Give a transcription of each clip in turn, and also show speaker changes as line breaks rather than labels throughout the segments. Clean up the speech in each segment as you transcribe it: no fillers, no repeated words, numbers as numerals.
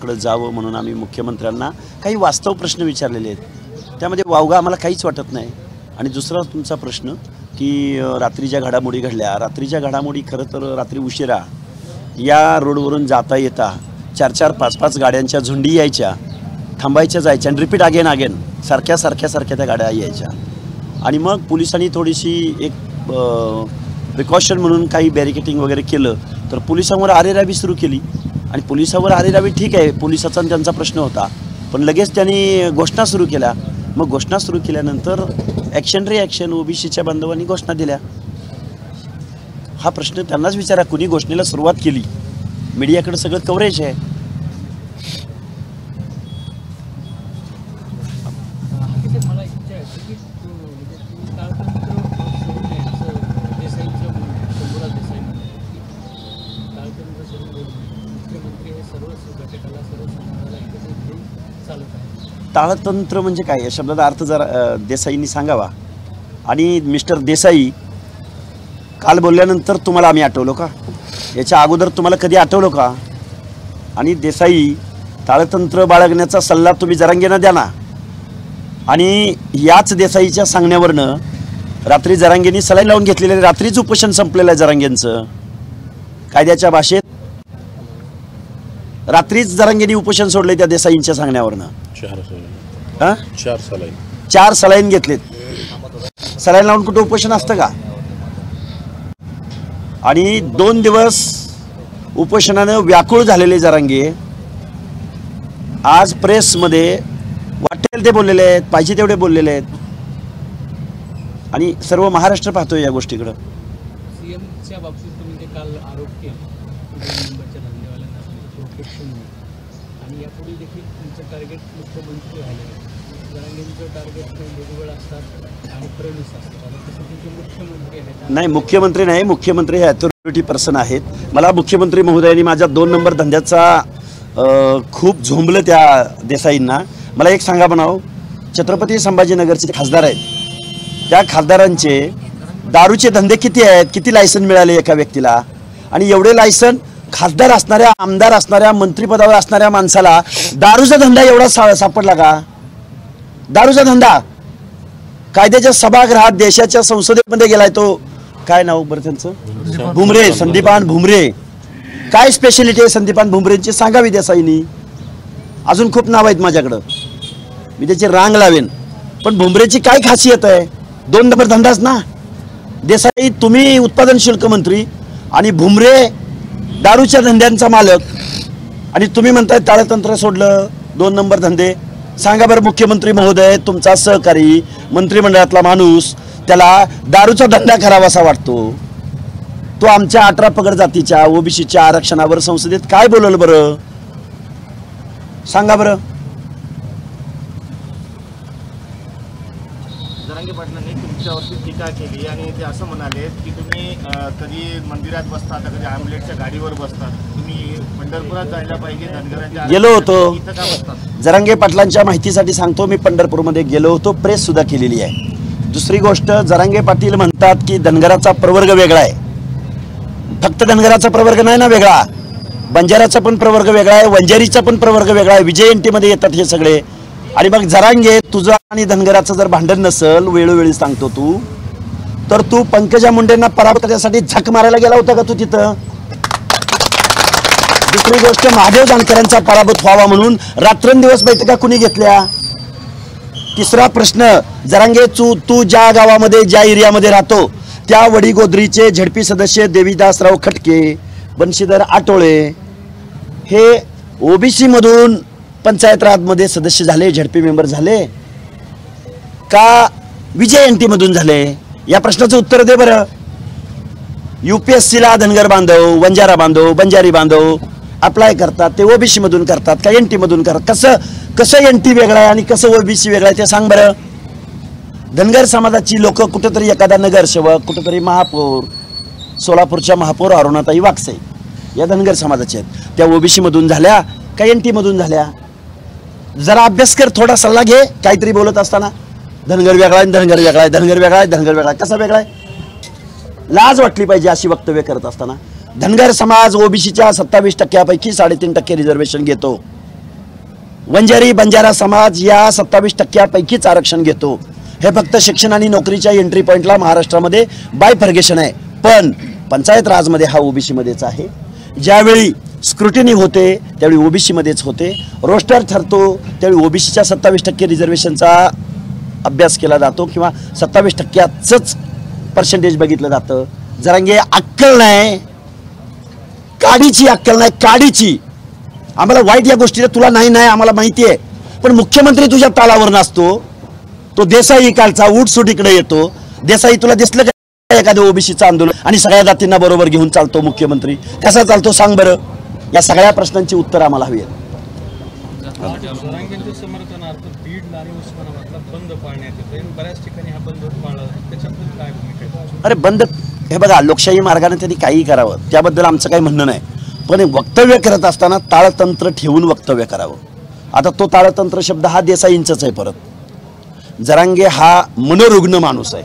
कडे जावं म्हणून आम्ही मुख्यमंत्र्यांना काही वास्तव प्रश्न विचारलेले आहेत, त्यामध्ये वावगा आम्हाला काहीच वाटत नाही। आणि दुसरा तुमचा प्रश्न की रात्रीच्या घडामोडी घडल्या, रात्रीच्या घडामोडी खरं तर रात्री उशिरा या रोडवरून जाता येता 4-4, 5-5 गाड्यांच्या झुंडी यायच्या, थांबायच्या, जायच्या आणि रिपीट अगेन सारख्या त्या गाड्या यायच्या। आणि मग पोलिसांनी थोडीशी एक प्रिकॉशन म्हणून काही बॅरिकेटिंग वगैरे केलं, तर पोलिसांवर आरेरावी सुरू केली। आणि पोलिसांवर आरेरावी ठीक आहे, पोलिसाचा त्यांचा प्रश्न होता, पण लगेच त्यांनी घोषणा सुरू केल्या। मग घोषणा सुरू केल्यानंतर ॲक्शन रिॲक्शन ओबीसीच्या बांधवांनी घोषणा दिल्या। हा प्रश्न त्यांनाच विचारा, कुणी घोषणेला सुरुवात केली? मीडियाकडे सगळं कव्हरेज आहे। ताळतंत्र म्हणजे काय या शब्दाचा अर्थ जरा देसाईंनी सांगावा। आणि मिस्टर देसाई काल बोलल्यानंतर तुम्हाला आम्ही आठवलो का? याच्या अगोदर तुम्हाला कधी आठवलो का? आणि देसाई ताळतंत्र बाळगण्याचा सल्ला तुम्ही जरांगेंना द्या ना। आणि याच देसाईच्या सांगण्यावरनं रात्री जरांगेंनी सलाईन लावून घेतलेले, रात्रीच उपोषण संपलेलं आहे जरांगेंचं। कायद्याच्या भाषेत रात्रीच जरांगेंनी उपोषण सोडले त्या देसाईंच्या सांगण्यावरनं। 4 सलाईन घेतलेत। सलाईन लावून कुठं उपोषण असतं का? आणि 2 दिवस उपोषणानं व्याकुळ झालेले जरांगे आज प्रेसमध्ये वाटेल ते बोललेले आहेत, पाहिजे तेवढे बोललेले आहेत। आणि सर्व महाराष्ट्र पाहतोय या गोष्टीकडं।
सीएमच्या बाबतीत तुम्ही काल आरोप केला आणि यापुढे देखील तुमचं टार्गेट मुख्यमंत्री झाले, जरांगेंचं टार्गेट वेगवेगळं असतात आणि फडणवीस असतात, तसं तुमचे मुख्यमंत्री आहेत। नाही, मुख्यमंत्री
नाही, मुख्यमंत्री हे अथॉरिटी पर्सन आहेत। मला मुख्यमंत्री महोदयांनी माझ्या 2 नंबर धंद्याचा खूप झोंबलं त्या देसाईंना। मला एक सांगा म्हणाव, छत्रपती संभाजीनगरचे खासदार आहेत, त्या खासदारांचे दारूचे धंदे किती आहेत? किती लायसन मिळाले एका व्यक्तीला? आणि एवढे लायसन खासदार असणाऱ्या, आमदार असणाऱ्या, मंत्रिपदावर असणाऱ्या माणसाला दारूचा धंदा एवढा सापडला का? दारूचा धंदा कायद्याच्या सभागृहात देशाच्या संसदेमध्ये गेलाय तो, काय नाव बरं त्यांचं? भुमरे, संदीपान भुमरे। काय स्पेशालिटी आहे संदीपान भुमरेंची सांगावी देसाईंनी। अजून खूप नाव आहेत माझ्याकडं, मी त्याची रांग लावेन, पण भुमरेची काय खासियत आहे? 2 नंबर धंदाच ना। देसाई तुम्ही उत्पादन शुल्क मंत्री आणि भुमरे दारूच्या धंद्यांचा मालक, आणि तुम्ही म्हणताय ताळतंत्र सोडलं, 2 नंबर धंदे। सांगा बरं मुख्यमंत्री महोदय, तुमचा सहकारी मंत्रिमंडळातला माणूस, त्याला दारूचा धंदा करावासा वाटतो, तो आमच्या 18 पगड जातीच्या ओबीसीच्या आरक्षणावर संसदेत काय बोलल बरं? सांगा बरं।
जरांगे पाटलांनी तुमच्यावरती टीका केली आणि ते असं म्हणाले की तुम्ही कधी मंदिरात बसता, तर कधी ॲम्ब्युलन्सच्या गाडीवर बसतात, तुम्ही पंढरपुरात जायला पाहिजे, धनगरांच्या
गेलो होतो।
इथं का बसतात?
जरांगे पाटलांच्या माहितीसाठी सांगतो, मी पंढरपूरमध्ये गेलो होतो, प्रेस सुद्धा केलेली आहे। दुसरी गोष्ट, जरांगे पाटील म्हणतात की धनगराचा प्रवर्ग वेगळा आहे। फक्त धनगराचा प्रवर्ग नाही ना वेगळा, बंजाराचा पण प्रवर्ग वेगळा आहे, वंजारीचा पण प्रवर्ग वेगळा आहे, विजयंती मध्ये येतात हे सगळे। आणि मग जरांगे, तुझं आणि धनगराचं जर भांडण नसेल, वेळोवेळी सांगतो तू, तर तू पंकजा मुंडेंना पराभूत करण्यासाठी झक मारायला गेला होता का तू तिथं? दुसरी गोष्ट, महादेव जानकरांचा पराभूत व्हावा म्हणून रात्रंदिवस बैठका कुणी घेतल्या? तिसरा प्रश्न, जरांगे, तू ज्या गावामध्ये, ज्या एरियामध्ये राहतो, त्या वडीगोद्रीचे झडपी सदस्य देवीदासराव खटके, बंशीधर आटोळे हे ओबीसी मधून पंचायत राजमध्ये सदस्य झाले, झडपी मेंबर झाले का विजयंती मधून झाले? या प्रश्नाचं उत्तर दे बरं। यूपीएससीला धनगर बांधव, वंजारा बांधव, बंजारी बांधव अप्लाय करतात, ते ओबीसी मधून करतात का एनटी मधून करतात? कसं एनटी वेगळा आहे आणि कसं ओबीसी वेगळा आहे ते सांग बरं। धनगर समाजाची लोक कुठेतरी एखादा नगरसेवक, कुठेतरी महापौर, सोलापूरच्या महापौर अरुणाताई वाकसे या धनगर समाजाचे आहेत, त्या ओबीसी मधून झाल्या का एनटी मधून झाल्या? जरा अभ्यास कर, थोडा सल्ला घे। काहीतरी बोलत असताना धनगर वेगळा आहे, धनगर वेगळा आहे, धनगर वेगळा आहे, धनगर वेगळा आहे, कसा वेगळा आहे? लाज वाटली पाहिजे अशी वक्तव्य करत असताना। धनगर समाज ओबीसीच्या 27% 3.5% रिझर्वेशन घेतो, वंजारी बंजारा समाज या 27% आरक्षण घेतो. हे फक्त शिक्षण आणि नोकरीच्या एंट्री पॉइंटला महाराष्ट्रामध्ये बायफर्गेशन आहे. पण पंचायत राजमध्ये हा ओबीसी मध्येच आहे. ज्यावेळी स्क्रुटिनी होते त्यावेळी ओबीसी मध्येच होते. रोस्टर ठरतो त्यावेळी ओबीसीच्या 27% रिझर्वेशनचा अभ्यास केला जातो किंवा 27%च पर्सेंटेज बघितलं जातं. जरांगे अक्कल नाही, काडीची अक्कल नाही, काडीची. आम्हाला वाईट या गोष्टीला तुला नाही आम्हाला माहिती आहे, पण मुख्यमंत्री तुझ्या तालावर नसतो. तो देसाई कालचा उठसूट इकडे येतो. देसाई तुला दिसलं का एखादं ओबीसीचं आंदोलन आणि सगळ्या जातींना बरोबर घेऊन चालतो मुख्यमंत्री? कसा चालतो सांग बरं? या सगळ्या प्रश्नांची उत्तर आम्हाला हवी आहेत.
जरांगेंच्या समर्थनार्थ बीड आणि उस्मानाबादला बंद पाळण्यात येतो आणि बऱ्याच ठिकाणी हा बंद पाळला जातो. त्याच्याबद्दल काय भूमिका आहे?
अरे बंद, हे बघा, लोकशाही मार्गाने त्यांनी काहीही करावं, त्याबद्दल आमचं काही म्हणणं नाही. पण वक्तव्य करत असताना ताळतंत्र ठेवून वक्तव्य करावं. आता तो ताळतंत्र शब्द हा देसाईंचाच आहे. परत जरांगे हा मनोरुग्ण माणूस आहे.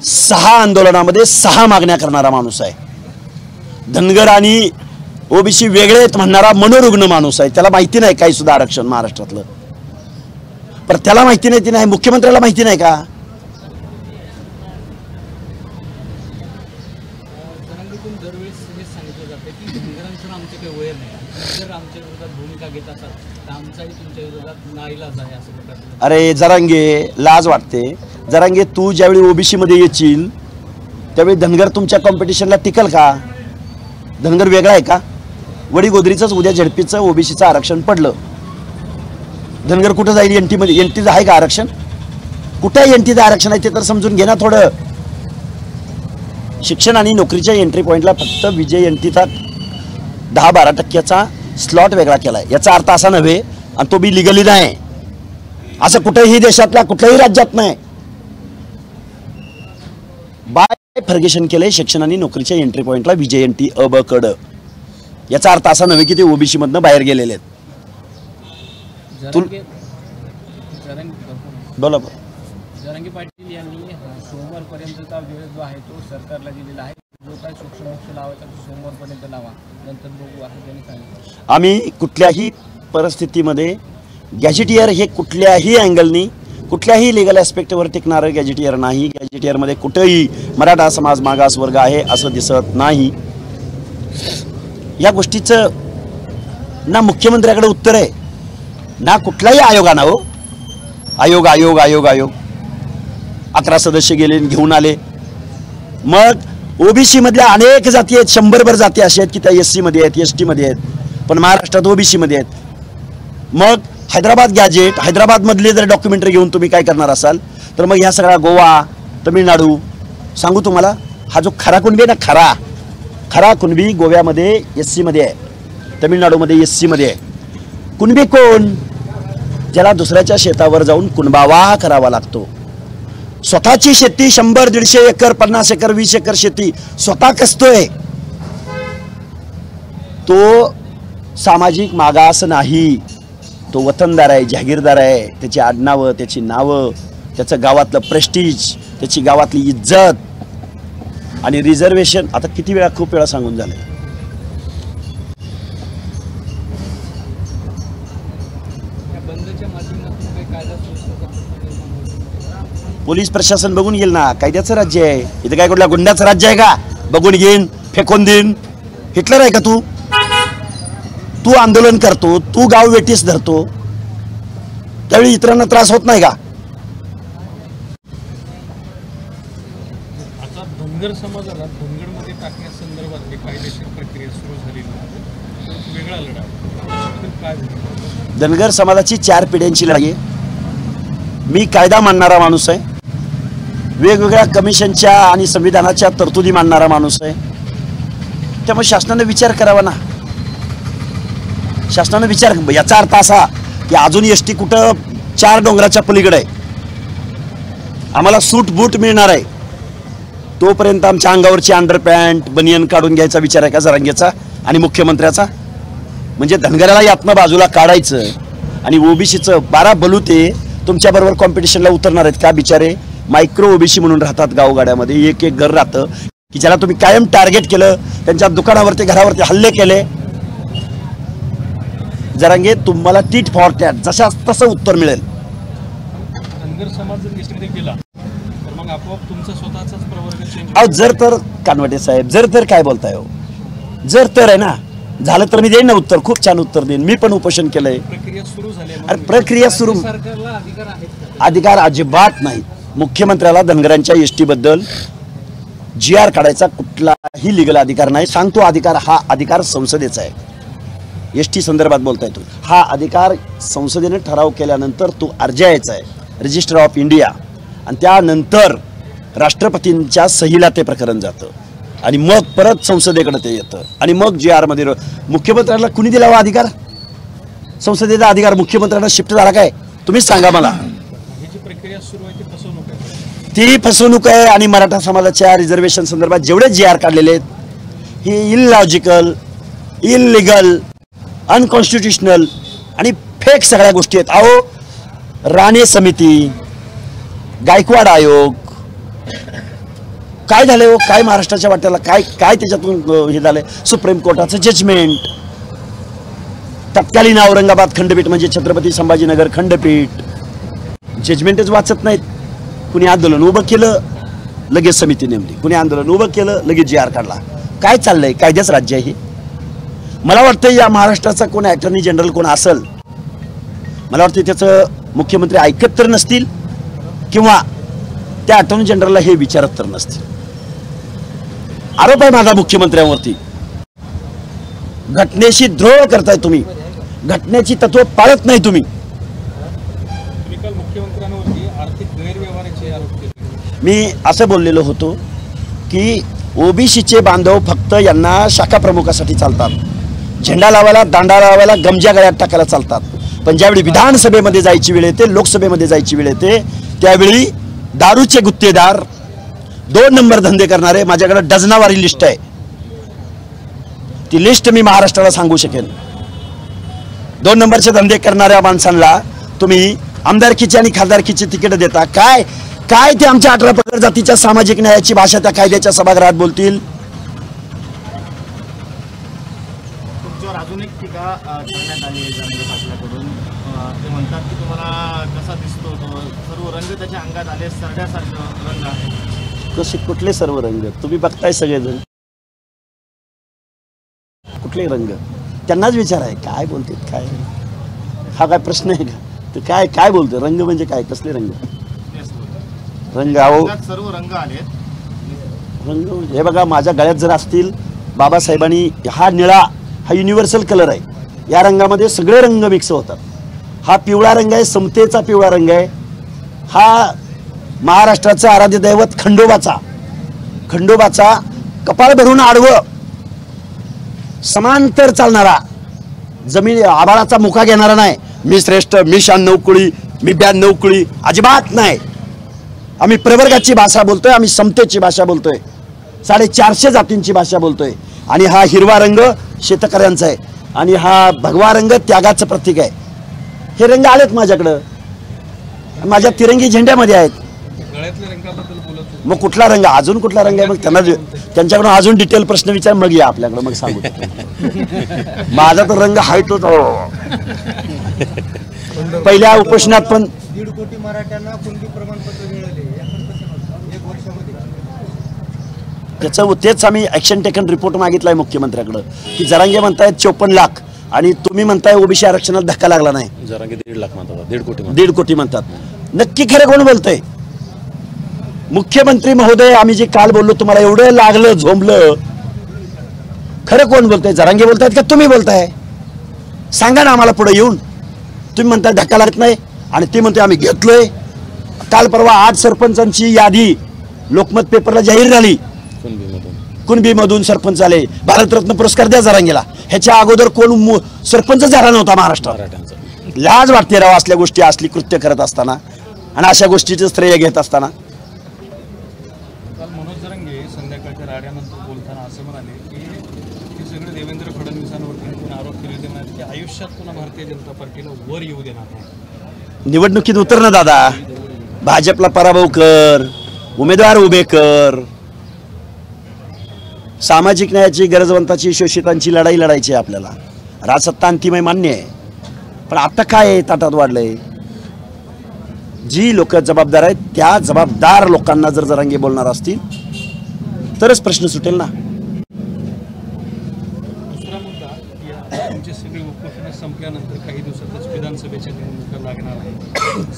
6 आंदोलनामध्ये 6 मागण्या करणारा माणूस आहे. धनगर आणि ओबीसी वेगळे आहेत म्हणणारा मनोरुग्ण माणूस आहे. त्याला माहिती नाही काही सुद्धा आरक्षण महाराष्ट्रातलं. पण त्याला माहिती नाही, ती नाही मुख्यमंत्र्याला माहिती नाही का?
जरांगेतून दरवेळेस हे सांगितलं जातं की धनगरांचं आमचं काही वय नाही, जर आमच्या विरोधात भूमिका घेत असाल तर आमचाही तुमच्या विरोधात नाईलाज आहे असं प्रकार.
अरे जरांगे, लाज वाटते. जरांगे, तू ज्यावेळी ओबीसी मध्ये येशील त्यावेळी धनगर तुमच्या कॉम्पिटिशनला टिकल का? धनगर वेगळा आहे का? वडी गोदरीचंच उद्या झडपीचं ओबीसीचं आरक्षण पडलं, धनगर कुठं जाईल? एनटीमध्ये. एनटीचं आहे का आरक्षण? कुठं एनटीचं आरक्षण आहे ते तर समजून घे ना थोडं. शिक्षण आणि नोकरीच्या एंट्री पॉईंटला फक्त विजय एनटीचा 10-12% स्लॉट वेगळा केलाय. याचा अर्थ असा नव्हे, आणि तो बी लिगली नाही, असं कुठेही देशातल्या कुठल्याही राज्यात नाही. बाय फर्गेशन केलंय शिक्षण आणि नोकरीच्या एंट्री पॉईंटला विजय एनटी अ ब क ड. याचा अर्थ असा नव्हे की ते ओबीसी मधनं बाहेर गेलेले आहेत. बोला.
जरांगे पाटील यांनी सोमवारपर्यंतचा वेळ जो आहे तो सरकारला दिलेला आहे. जो काय सूक्ष्म लावायचा तो सोमवारपर्यंत लावा, नंतर बघू असं त्यांनी सांगितलं.
आम्ही कुठल्याही परिस्थितीमध्ये गॅजेटियर हे कुठल्याही अँगलनी कुठल्याही लिगल ॲस्पेक्टवर टिकणारं गॅजेटियर नाही. गॅजेटियरमध्ये कुठेही मराठा समाज मागासवर्ग आहे असं दिसत नाही. या गोष्टीचं ना मुख्यमंत्र्याकडे उत्तर आहे ना कुठल्याही आयोगानं. हो, आयोग आयोग आयोग आयोग 11 सदस्य गेले घेऊन आले. मग ओबीसी मधल्या अनेक जाती आहेत, 100भर जाती अशा आहेत की त्या SC मध्ये आहेत, ST मध्ये आहेत, पण महाराष्ट्रात ओबीसी मध्ये आहेत. मग हैदराबाद गॅजेट, हैदराबाद मधले जर डॉक्युमेंटरी घेऊन तुम्ही काय करणार असाल तर मग ह्या सगळ्या गोवा, तमिळनाडू, सांगू तुम्हाला, हा जो खरा कुणबी आहे ना, खरा कुणबी गोव्यामध्ये SC मध्ये आहे, तमिळनाडूमध्ये SC मध्ये आहे. कुणबी कोण? ज्याला दुसऱ्याच्या शेतावर जाऊन कुणबावा करावा लागतो. स्वतःची शेती 100-150 एकर, 50 एकर, 20 एकर शेती स्वतः कसतोय, तो सामाजिक मागास नाही. तो वतनदार आहे, जहागीरदार आहे. त्याची आडनावं, त्याची नावं, त्याचं गावातलं प्रेस्टीज, त्याची गावातली इज्जत आणि रिझर्वेशन. आता किती वेळा, खूप वेळा सांगून झालंय. पोलीस प्रशासन बघून घेईल ना, कायद्याचं राज्य आहे इथं. काय कुठल्या गुंडाचं राज्य आहे का? बघून घेईन, फेकून देईन. हिटलर आहे का तू? तू आंदोलन करतो, तू गाव वेटीस धरतो, त्यावेळी इतरांना त्रास होत नाही का?
आता धनगर समाजाला धनगडमध्ये टाकण्यासंदर्भात कायदेशीर प्रक्रिया सुरू झालेली वेगळा लढा काय?
धनगर समाजाची 4 पिढ्यांची लढाई आहे. मी कायदा मानणारा माणूस आहे, वेगवेगळ्या कमिशनच्या आणि संविधानाच्या तरतुदी मानणारा माणूस आहे. त्यामुळे शासनाने विचार करावा ना. शासनाने विचार, याचा अर्थ असा की अजून ST कुठं 4 डोंगराच्या पलीकडे आहे, आम्हाला सूट बूट मिळणार आहे, तोपर्यंत आमच्या अंगावरची अंडरपॅन्ट बनियन काढून घ्यायचा विचार आहे का जरांगेचा आणि मुख्यमंत्र्याचा? म्हणजे धनगराला यातनं बाजूला काढायचं आणि ओबीसीचं 12 बलुते तुमच्याबरोबर कॉम्पिटिशनला उतरणार आहेत का? बिचारे मायक्रो ओबीसी म्हणून राहतात गावगाड्यामध्ये, एक घर राहतं की ज्याला तुम्ही कायम टार्गेट केलं, त्यांच्या दुकानावरती, घरावरती हल्ले केले. जरांगे तुम्हाला टीट फॉर टॅट जशा तसं उत्तर मिळेल.
धनगर समाज जर लिस्टमध्ये गेला तर मग आपोआप तुमचा स्वतःचाच प्रवर्ग चेंज
अहो जर तर कानवटे साहेब जर तर काय बोलताय हो, जर तर आहे ना झालं तर मी देईन ना उत्तर, खूप छान उत्तर देईन. मी पण उपोषण केलंय.
प्रक्रिया सुरू झाली आहे.
अरे प्रक्रिया सुरू,
सरकारला अधिकार आहेत का?
अधिकार अजिबात नाही. मुख्यमंत्र्याला धनगरांच्या एसटी बद्दल GR काढायचा कुठलाही लिगल अधिकार नाही. सांगतो अधिकार, हा अधिकार संसदेचा आहे. एसटी संदर्भात बोलताय तुम्ही, हा अधिकार संसदेने ठराव केल्यानंतर तो अर्ज यायचा आहे रजिस्टर ऑफ इंडिया, आणि त्यानंतर राष्ट्रपतींच्या सहीला ते प्रकरण जातं आणि मग परत संसदेकडे ते येतं आणि मग GR मध्ये मुख्यमंत्र्याला कुणी दिला हा अधिकार? संसदेचा अधिकार मुख्यमंत्र्यांना शिफ्ट झाला काय? तुम्हीच सांगा मला.
ही जी प्रक्रिया सुरू आहे ती फसवणूक आहे.
ती फसवणूक आहे. आणि मराठा समाजाच्या रिझर्वेशन संदर्भात जेवढे GR काढलेले आहेत ही इलॉजिकल, इलिगल, अनकॉन्स्टिट्युशनल आणि फेक सगळ्या गोष्टी आहेत. अहो राणे समिती, गायकवाड आयोग, काय झालंय हो, काय महाराष्ट्राच्या वाट्याला काय काय त्याच्यातून हे झालंय. सुप्रीम कोर्टाचं जजमेंट, तत्कालीन औरंगाबाद खंडपीठ म्हणजे छत्रपती संभाजीनगर खंडपीठ, जजमेंटच वाचत नाहीत. कुणी आंदोलन उभं केलं लगेच समिती नेमली, कुणी आंदोलन उभं केलं लगेच GR काढला. काय चाललंय? कायद्याच राज्य आहे हे. मला वाटतं या महाराष्ट्राचा कोण अटॉर्नी जनरल कोण असेल, मला वाटतं त्याचं मुख्यमंत्री ऐकत तर नसतील किंवा त्या अटॉर्नी जनरलला हे विचारत तर नसतील. आरोप आहे माझा मुख्यमंत्र्यांवरती. घटनेशी द्रोह करताय तुम्ही, घटनेची तत्व पाळत नाही तुम्ही.
तुम्ही काल मुख्यमंत्र्यांवरती आर्थिक गैरव्यवहाराचे आरोप केले.
मी असं बोललेलो होतो की ओबीसीचे बांधव फक्त यांना शाखा प्रमुखासाठी चालतात, झेंडा लावायला, दांडा लावायला, गमजा गळ्यात टाकायला चालतात. पण ज्यावेळी विधानसभेमध्ये जायची वेळ येते, लोकसभेमध्ये जायची वेळ येते, त्यावेळी दारूचे गुत्तेदार, 2 नंबर धंदे करणारे, माझ्याकडे डझनावारी लिस्ट आहे. ती लिस्ट मी महाराष्ट्राला सांगू शकेन. 2 नंबरचे धंदे करणाऱ्या माणसांना तुम्ही आमदारकीची आणि खासदारकीची तिकीट देता. काय काय ते आमच्या 18 पगड जातीच्या सामाजिक न्यायाची भाषा त्या कायद्याच्या सभागृहात बोलतील.
तुमच्यावर अजून एक टीका करण्यात आली आहे जरांगे पाटलाकडून. ते म्हणतात की तुम्हाला कसा दिसतो तो, सर्व रंग त्याच्या अंगात आले, सरड्यासारखं रंग आहे.
कसे कुठले सर्व रंग तुम्ही बघताय सगळेजण, कुठले रंग त्यांनाच विचार आहे. काय बोलतात काय, हा काय प्रश्न आहे का? तर काय काय बोलतो रंग म्हणजे काय, कसले रंग? रंग अहो
सर्व रंग आले.
रंग हे बघा माझ्या गळ्यात जर असतील, बाबासाहेबांनी हा निळा हा युनिव्हर्सल कलर आहे, या रंगामध्ये सगळे रंग मिक्स होतात. हा पिवळा रंग आहे, समतेचा पिवळा रंग आहे. हा महाराष्ट्राचा आराध्य दैवत खंडोबाचा कपाळ भरून आडवं समांतर चालणारा, जमीन आभाळाचा मुखा घेणारा नाही. मी श्रेष्ठ, मी 96 कुळी, मी 92 कुळी, अजिबात नाही. आम्ही प्रवर्गाची भाषा बोलतोय, आम्ही समतेची भाषा बोलतोय, 450 जातींची भाषा बोलतोय. आणि हा हिरवा रंग शेतकऱ्यांचा आहे आणि हा भगवा रंग त्यागाचं प्रतीक आहे. हे रंग आलेत माझ्याकडं, माझ्या तिरंगी झेंड्यामध्ये आहेत.
गळ्यातल्या रंगाबद्दल बोलत होतो.
मग कुठला रंग, अजून कुठला रंग आहे? मग त्यांच्याकडून अजून डिटेल प्रश्न विचार, मग या आपल्याकडं, मग सांगू. माझा तर रंग हायतोच. पहिल्या उपोषणात पण
1.5 कोटी मराठ्यांना कुणबी प्रमाणपत्र मिळाले 1 वर्षामध्ये.
त्याचं तेच आम्ही ऍक्शन टेकन रिपोर्ट मागितलाय मुख्यमंत्र्याकडं की जरांगे म्हणतायत 54 लाख आणि तुम्ही म्हणताय ओबीसी आरक्षणाला धक्का लागला नाही.
जरांगे 1.5 लाख म्हणतात,
1.5 कोटी म्हणतात. नक्की खरं कोण बोलतंय? मुख्यमंत्री महोदय, आम्ही जे काल बोललो तुम्हाला एवढं लागलं झोंबलं, खरं कोण बोलतंय? जरांगे बोलतायत का तुम्ही बोलताय? सांगा ना आम्हाला पुढे येऊन. तुम्ही म्हणताय धक्का लागत नाही आणि ती म्हणते आम्ही घेतलोय. काल परवा 8 सरपंचांची यादी लोकमत पेपरला जाहीर झाली. कुणबीमधून सरपंच आले, भारतरत्न पुरस्कार द्या जरांगेला. ह्याच्या अगोदर कोण सरपंच झाला नव्हता महाराष्ट्रात. लाज वाटते राव असल्या गोष्टी, असली कृत्य करत असताना आणि अशा गोष्टीचं श्रेय घेत असताना.
काल मनोज जरांगे संध्याकाळच्या राड्यानंतर बोलताना असं म्हणाले की हे सगळे देवेंद्र फडणवीसांवरती आरोप केले होते, म्हणाले की आयुष्यात पुन्हा भारतीय जनता पार्टीला वर येऊ देणार नाही.
निवडणुकीत उतर ना दादा, भाजपला पराभव कर, उमेदवार उभे कर. सामाजिक न्यायाची, गरजवंताची, शोषितांची लढाई लढायची आहे आपल्याला. राजसत्ता अंतिम आहे, मान्य आहे, पण आता काय आहे, ताटात वाढलंय. जी लोक जबाबदार आहेत त्या जबाबदार लोकांना जर जरांगे बोलणार असतील तरच प्रश्न सुटेल ना.
दुसरा मुद्दा की आता तुमची सगळी उपोषणं संपल्यानंतर काही दिवसातच विधानसभेच्या निवडणुका लागणार आहे.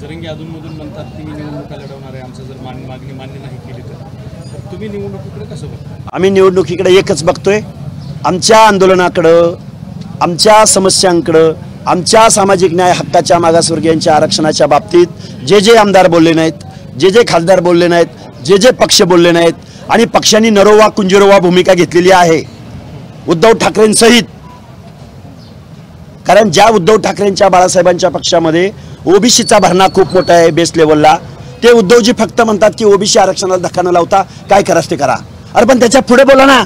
जरंगे अधूनमधून म्हणतात की मी निवडणुका लढवणार आहे, आमचं जर मागणी मान्य नाही केली तर तुम्ही निवडणुकीकडे कसं बघता?
आम्ही निवडणुकीकडे एकच बघतोय, आमच्या आंदोलनाकडं, आमच्या समस्यांकडं, आमच्या सामाजिक न्याय हक्काच्या मागासवर्गीयांच्या आरक्षणाच्या बाबतीत जे जे आमदार बोलले नाहीत, जे जे खासदार बोलले नाहीत, जे जे पक्ष बोलले नाहीत आणि पक्षांनी नरोवा कुंजिरोवा भूमिका घेतलेली आहे उद्धव ठाकरेंसहित. कारण ज्या उद्धव ठाकरेंच्या बाळासाहेबांच्या पक्षामध्ये ओबीसीचा भरणा खूप मोठा आहे बेस लेवलला, ते उद्धवजी फक्त म्हणतात की ओबीसी आरक्षणाला धक्का न लावता काय करायचं ते करा. अरे पण त्याच्या पुढे बोला ना,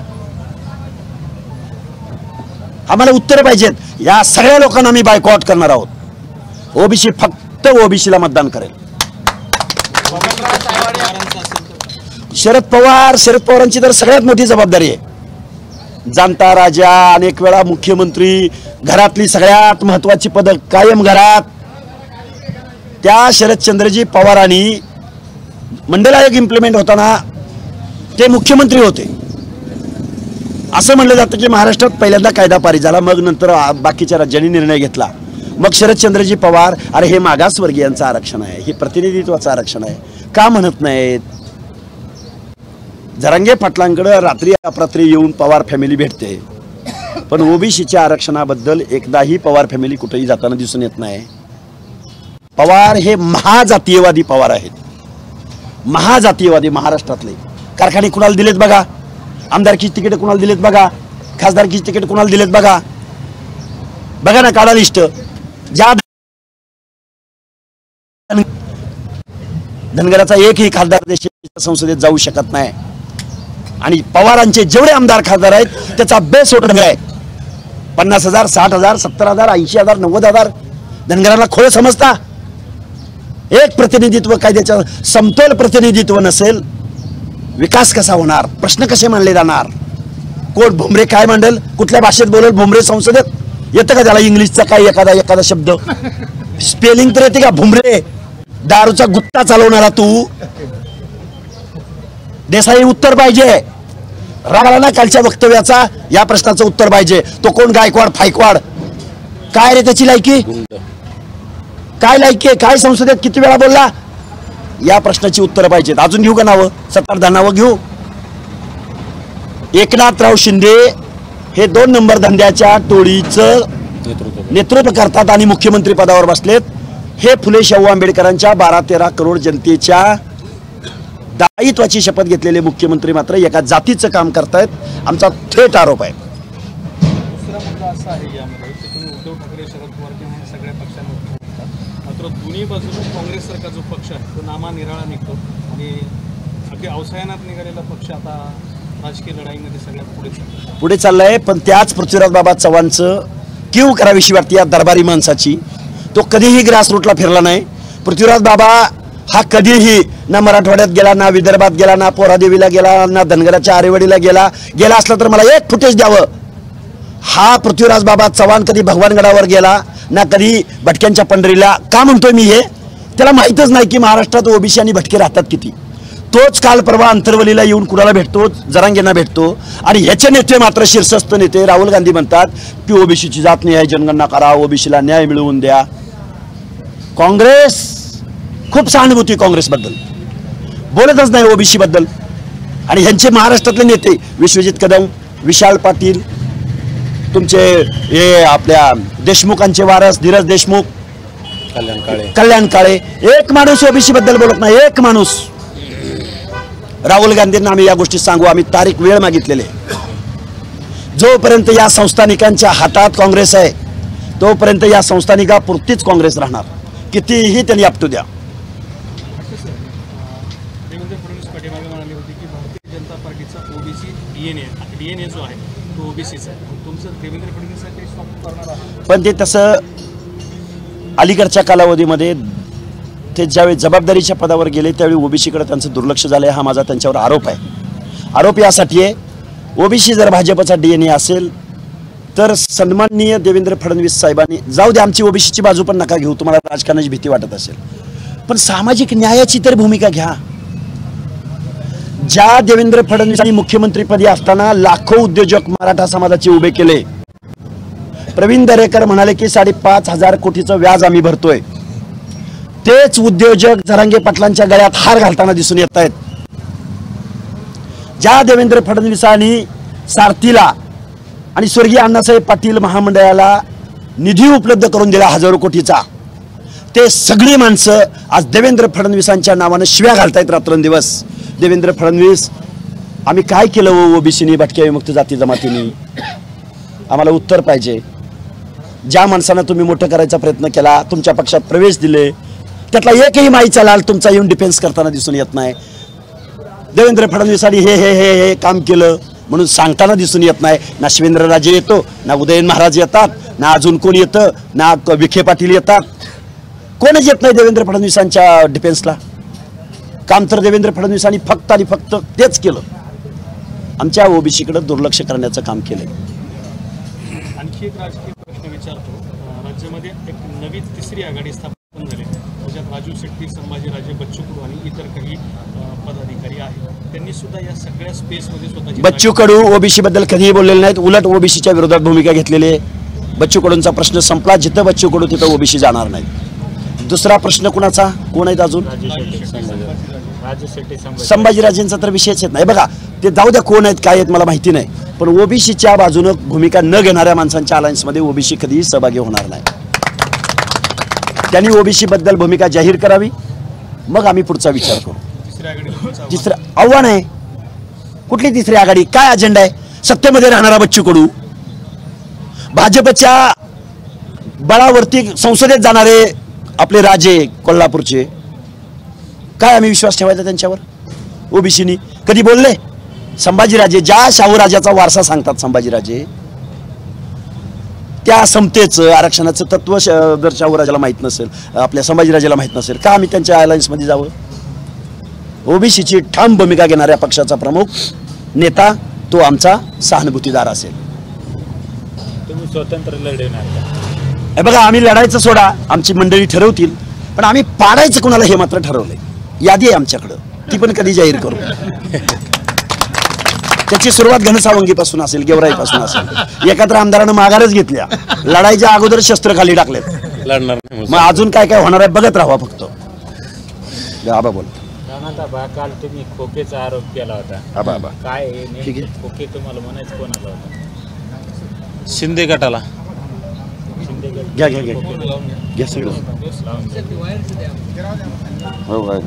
आम्हाला उत्तर पाहिजेत. या सगळ्या लोकांना मी बायकॉट करणार आहोत. ओबीसी फक्त ओबीसीला मतदान करेल. शरद पवारांची तर सगळ्यात मोठी जबाबदारी आहे. जाणता राजा, अनेक वेळा मुख्यमंत्री, घरातली सगळ्यात महत्वाची पद कायम घरात. त्या शरदचंद्रजी पवारांनी मंडल आयोग इम्प्लिमेंट होताना ते मुख्यमंत्री होते. असं म्हणलं जातं की महाराष्ट्रात पहिल्यांदा कायदा पारित झाला, मग नंतर बाकीच्या राज्यांनी निर्णय घेतला. मग शरदचंद्रजी पवार अरे हे मागासवर्गीयांचं आरक्षण आहे, हे प्रतिनिधित्वाचं आरक्षण आहे का म्हणत नाहीत. जरांगे पाटलांकडे रात्री अपरात्री येऊन पवार फॅमिली भेटते, पण ओबीसीच्या आरक्षणाबद्दल एकदाही पवार फॅमिली कुठेही जाताना दिसून येत नाही. पवार हे महाजातीयवादी पवार आहेत, महाजातीयवादी. महाराष्ट्रातले कारखाने कुणाला दिलेत बघा, आमदारकीची तिकीट कुणाला दिलेत बघा, खासदारकीची तिकीट कुणाला दिलेत बघा, बघा ना, काढा लिस्ट. ज्या धनगराचा एकही खासदार देशाच्या संसदेत जाऊ शकत नाही आणि पवारांचे जेवढे आमदार खासदार आहेत त्याचा बेस धनगर आहे. 50,000, 60,000, 70,000, 80,000, 90,000. धनगराला खोळ समजता. एक प्रतिनिधित्व कायद्याच्या समतोल प्रतिनिधित्व नसेल, विकास कसा होणार, प्रश्न कसे मांडले जाणार. कोण भुमरे काय मांडल, कुठल्या भाषेत बोलेल भुमरे संसदेत, येतं का त्याला इंग्लिशचा काय एखादा शब्द, स्पेलिंग तर येते का. भुमरे दारूचा गुत्ता चालवणारा तू. देसाई उत्तर पाहिजे, रागाला ना कालच्या वक्तव्याचा या प्रश्नाचं उत्तर पाहिजे. तो कोण गायकवाड फायकवाड, काय रे त्याची लायकी, काय लायकी आहे, काय संसदेत किती वेळा बोलला, या प्रश्नाची उत्तर पाहिजेत. अजून घेऊ का नावं, 7-8 नावं घेऊ. एकनाथराव शिंदे हे 2 नंबर धंद्याच्या टोळीचं नेतृत्व करतात आणि मुख्यमंत्री पदावर बसलेत. हे फुले शाहू आंबेडकरांच्या 12-13 करोड जनतेच्या दायित्वाची शपथ घेतलेले मुख्यमंत्री मात्र एका जातीचं काम करतायत. आमचा थेट आरोप आहे.
दुसरा मुद्दा असा आहे यामध्ये की तुम्ही उद्धव ठाकरे, शरद पवार किंवा हे सगळ्या पक्षांमध्ये बोलतात, मात्र दोन्ही बाजूने काँग्रेससारखा जो पक्ष आहे तो नामानिराळा निघतो आणि अगदी अवसायनात निघालेला पक्ष आता राजकीय लढाईमध्ये सगळ्यात पुढे
चाललाय. पण त्याच पृथ्वीराज बाबा चव्हाणचं कीव करावीशी वाटते या दरबारी माणसाची. तो कधीही ग्रासरूटला फिरला नाही. पृथ्वीराज बाबा हा कधीही ना मराठवाड्यात गेला, ना विदर्भात गेला, ना पोरादेवीला गेला, ना धनगराच्या आरेवाडीला गेला असला तर मला एक फुटेज द्यावं. हा पृथ्वीराज बाबा चव्हाण कधी भगवानगडावर गेला ना, कधी भटक्यांच्या पंढरीला. का म्हणतोय मी हे, त्याला माहीतच नाही की महाराष्ट्रात ओबीसी आणि भटके राहतात किती. तोच काल परवा अंतरवलीला येऊन कुणाला भेटतो, जरांगेंना भेटतो आणि ह्याचे नेते मात्र शीर्षस्थ नेते राहुल गांधी म्हणतात की ओबीसीची जात न्याय जनगणना करा, ओबीसीला न्याय मिळवून द्या. काँग्रेस खूप सहानुभूती काँग्रेसबद्दल, बोलतच नाही ओबीसी बद्दल. आणि ह्यांचे महाराष्ट्रातले नेते विश्वजित कदम, विशाल पाटील, तुमचे हे आपल्या देशमुखांचे वारस धीरज देशमुख, कल्याण काळे, एक माणूस ओबीसी बद्दल बोलत नाही, एक माणूस. राहुल गांधींना आम्ही या गोष्टी सांगू, आम्ही तारीख वेळ मागितलेले. जोपर्यंत या संस्थानिकांच्या हातात काँग्रेस आहे तोपर्यंत या संस्थानिकापुरतीच काँग्रेस राहणार, कितीही त्यांनी आपटू द्या.
देवेंद्र फडणवीस पाठीमागे म्हणाले होते की भारतीय जनता पार्टीचा ओबीसी डीएनए जो आहे तो ओबीसीचा आहे. तुमचं देवेंद्र फडणवीसांसाठी स्वागत करणार आहे,
पण ते तसं अलीकडच्या कालावधीमध्ये ते ज्यावेळी जबाबदारीच्या पदावर गेले त्यावेळी ओबीसीकडे त्यांचं दुर्लक्ष झालं हा माझा त्यांच्यावर आरोप आहे. आरोप यासाठी आहे, ओबीसी जर भाजपचा डीएनए असेल तर सन्माननीय देवेंद्र फडणवीस साहेबांनी, जाऊ दे आमची ओबीसीची बाजू पण नका घेऊ, तुम्हाला राजकारणाची भीती वाटत असेल, पण सामाजिक न्यायाची तर भूमिका घ्या. ज्या देवेंद्र फडणवीसांनी मुख्यमंत्रीपदी असताना लाखो उद्योजक मराठा समाजाचे उभे केले. प्रवीण दरेकर म्हणाले की 5,500 कोटीचं व्याज आम्ही भरतोय. तेच उद्योजक जरांगे पाटलांच्या गळ्यात हार घालताना दिसून येत आहेत. ज्या देवेंद्र फडणवीसांनी सारथीला आणि स्वर्गीय अण्णासाहेब पाटील महामंडळाला निधी उपलब्ध करून दिला 1000 कोटीचा, ते सगळी माणसं आज देवेंद्र फडणवीसांच्या नावानं शिव्या घालतायत रात्रंदिवस. देवेंद्र फडणवीस, आम्ही काय केलं ओबीसीनी, भटक्या विमुक्त जाती जमातींनी? आम्हाला उत्तर पाहिजे. ज्या माणसानं तुम्ही मोठं करायचा प्रयत्न केला, तुमच्या पक्षात प्रवेश दिले, त्यातला एकही माईचा लाल तुमचा येऊन डिफेन्स करताना दिसून येत नाही. देवेंद्र फडणवीसांनी हे हे हे हे काम केलं म्हणून सांगताना दिसून येत नाही. ना शिवेंद्रराजे येतो, ना उदयन महाराज येतात, ना अजून कोण येतं, ना विखे पाटील येतात. कोणच येत नाही देवेंद्र फडणवीसांच्या डिफेन्सला. काम तर देवेंद्र फडणवीसांनी फक्त आणि फक्त तेच केलं, आमच्या ओबीसीकडे दुर्लक्ष करण्याचं काम केलं.
आणखी एक राजकीय प्रश्न विचारतो. राज्यामध्ये एक नवी तिसरी आघाडी स्थापन झाली, त्याच्यात राजू शेट्टी, संभाजीराजे, बच्चू कडू आणि इतर काही पदाधिकारी आहेत. त्यांनी सुद्धा या सगळ्या स्पेसमध्ये स्वतःची
बच्चू कडू ओबीसी बद्दल कधीही बोललेले नाहीत, उलट ओबीसीच्या विरोधात भूमिका घेतलेली आहे. बच्चू कडूंचा प्रश्न संपला, जिथं बच्चू कडू तिथं ओबीसी जाणार नाही. दुसरा प्रश्न कुणाचा, कोण आहेत अजून? संभाजीराजेंचा तर विषयच येत नाही. बघा, ते जाऊ द्या कोण आहेत काय आहेत मला माहिती नाही, पण ओबीसीच्या बाजूनं भूमिका न घेणाऱ्या माणसांच्या अलायन्समध्ये ओबीसी कधीही सहभागी होणार नाही. त्यांनी ओबीसी बद्दल भूमिका जाहीर करावी, मग आम्ही पुढचा विचार करू. तिसरं आव्हान आहे. कुठली तिसरी आघाडी? काय अजेंडा आहे? सत्तेमध्ये राहणारा बच्चू कडू, भाजपच्या बळावरती संसदेत जाणारे आपले राजे कोल्हापूरचे, काय आम्ही विश्वास ठेवायचा त्यांच्यावर? ओबीसीनी कधी बोलले? संभाजीराजे, ज्या शाहूराजाचा वारसा सांगतात संभाजीराजे, त्या समतेचं आरक्षणाचं तत्व जर शाहूराजाला माहीत नसेल, आपल्या संभाजीराजाला माहीत नसेल, का आम्ही त्यांच्या अलायन्समध्ये जावं? ओबीसीची ठाम भूमिका घेणाऱ्या पक्षाचा प्रमुख नेता तो आमचा सहानुभूतीदार असेल.
तुम्ही स्वतंत्र लढवणार?
बघा, आम्ही लढायचं सोडा, आमची मंडळी ठरवतील, पण आम्ही पाडायचं कोणाला हे मात्र ठरवलंय. यादी आहे आमच्याकडं, ती पण कधी जाहीर करू. त्याची सुरुवात घनसावंगीपासून असेल, गेवराईपासून असेल. एकत्र आमदारानं माघारच घेतल्या, लढाईच्या अगोदर शस्त्र खाली टाकलेत.
लढणार
मग अजून काय काय होणार आहे बघत राहा फक्त. आबा बोल.
काल तुम्ही खोकेचा आरोप केला होता.
आबा आबा
काय
ठीक आहे.
खोके तुम्हाला म्हणायचं कोणाला होता? शिंदे गटाला. शिंदे गट
घ्या घ्या घ्या घ्या सगळं.
लावून
हो.